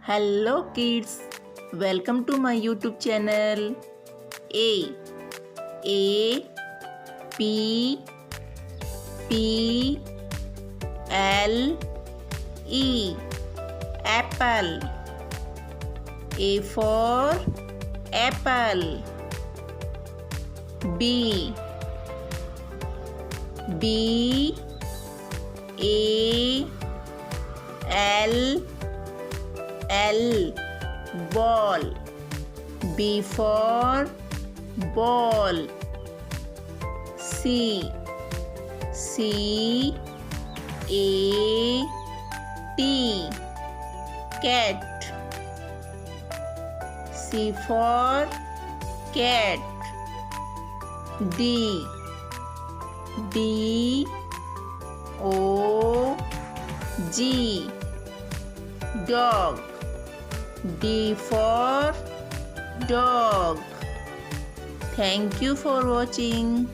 Hello kids, welcome to my YouTube channel. A P P L E Apple. A for apple. B A L ball. B for ball. C A T cat. C for cat. D O G dog. D for dog. Thank you for watching.